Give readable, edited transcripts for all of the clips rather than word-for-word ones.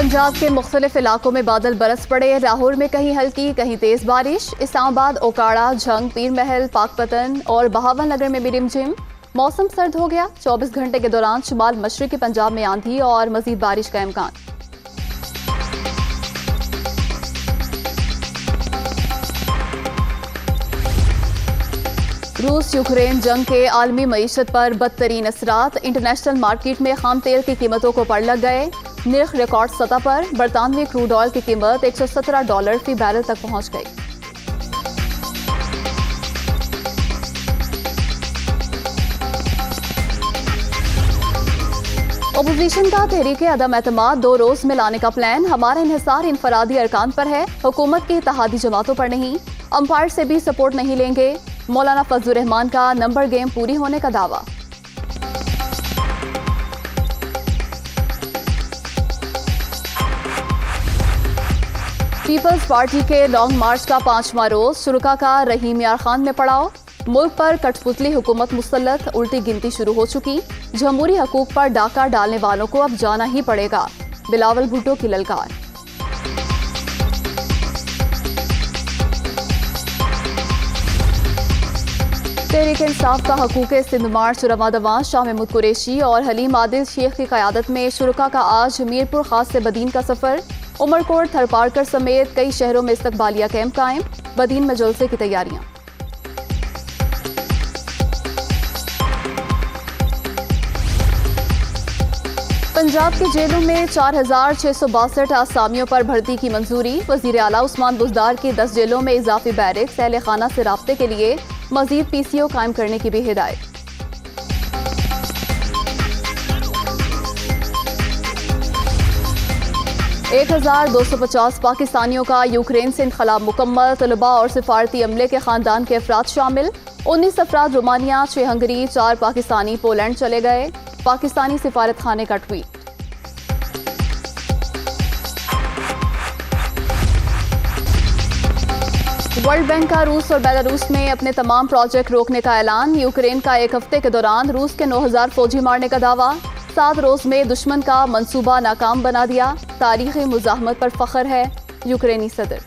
पंजाब के मुख्तलिफ इलाकों में बादल बरस पड़े। लाहौर में कहीं हल्की कहीं तेज बारिश। इस्लामाबाद, ओकाड़ा, झंग, पीर महल, पाकपतन और बहावल नगर में भी रिमझिम। मौसम सर्द हो गया। 24 घंटे के दौरान शुमाल मशरक़ी पंजाब में आंधी और मजीद बारिश का इम्कान। रूस यूक्रेन जंग के आलमी मईशत पर बदतरीन असरात। इंटरनेशनल मार्केट में खाम तेल की कीमतों को पड़ लग गए। निर्ख रिकॉर्ड सतह पर। बरतानवी क्रूड ऑयल की कीमत $117 फी बैरल तक पहुंच गई। ओपोजिशन का तहरीक अदम एतमाद 2 रोज में लाने का प्लान। हमारा इन्हिसार इनफरादी अरकान पर है, हुकूमत की इत्तेहादी जमातों पर नहीं। अंपायर से भी सपोर्ट नहीं लेंगे। मौलाना फजलुर रहमान का नंबर गेम पूरी होने का दावा। पीपल्स पार्टी के लॉन्ग मार्च का 5वां रोज। शुरका का रहीम यार खान में पड़ाव। मुल्क पर कठपुतली हुकूमत मुसल्लत। उल्टी गिनती शुरू हो चुकी। जमहूरी हकूक पर डाका डालने वालों को अब जाना ही पड़ेगा। बिलावल भुट्टो की ललकार। तहरीक इंसाफ का हकूक सिंध मार्च रवां शाह महमूद कुरैशी और हलीम आदिल शेख की क़यादत में शुरका का आज मीरपुर खास से बदीन का सफर। उमरकोट, थरपारकर समेत कई शहरों में इस्तकबालिया कैंप कायम। बदीन में जलसे की तैयारियां। पंजाब की जेलों में 4662 आसामियों पर भर्ती की मंजूरी। वजीर आला उस्मान बुज़दार की 10 जेलों में इजाफी बैरक अहले खाना से राब्ते के लिए मजीद PCO कायम करने की भी हिदायत। एक 1250 पाकिस्तानियों का यूक्रेन से इनखलाब मुकम्मल। तलबा और सिफारती अमले के खानदान के अफराद शामिल। 19 अफराद रोमानिया, 6 हंगरी, 4 पाकिस्तानी पोलैंड चले गए। पाकिस्तानी सिफारत खाने का ट्वीट। वर्ल्ड बैंक का रूस और बेलारूस में अपने तमाम प्रोजेक्ट रोकने का ऐलान। यूक्रेन का 1 हफ्ते के दौरान रूस के 9000 फौजी मारने का दावा। 7 रोज में दुश्मन का मंसूबा नाकाम बना दिया। तारीखी मुजाहमत पर फख्र है यूक्रेनी सदर।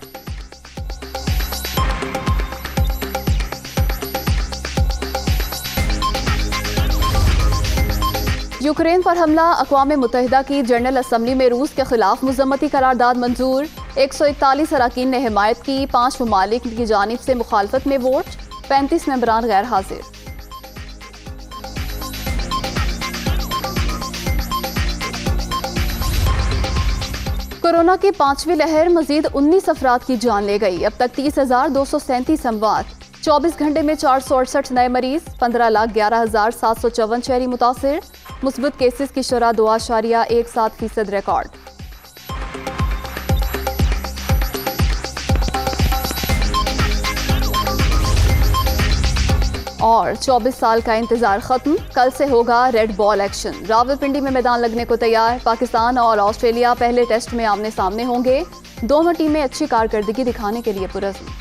यूक्रेन पर हमला। अक़वाम मुत्तहिदा की जनरल असम्बली में रूस के खिलाफ मुज़म्मती करारदाद मंजूर। 141 अरकान ने हिमायत की। 5 ममालिक की जानिब से मुखालफत में वोट। 35 मेंबरान गैर हाजिर। कोरोना की 5वीं लहर मजीद 19 अफराद की जान ले गई। अब तक 30,237 अमवात। 24 घंटे में 468 नए मरीज। 15,11,754 शहरी मुतासिर। मुस्बत केसेस की शरह 2.17% रिकॉर्ड। और 24 साल का इंतजार खत्म। कल से होगा रेड बॉल एक्शन। रावलपिंडी में मैदान लगने को तैयार। पाकिस्तान और ऑस्ट्रेलिया पहले टेस्ट में आमने सामने होंगे। दोनों टीमें अच्छी कारकर्दगी दिखाने के लिए पुरज़्म।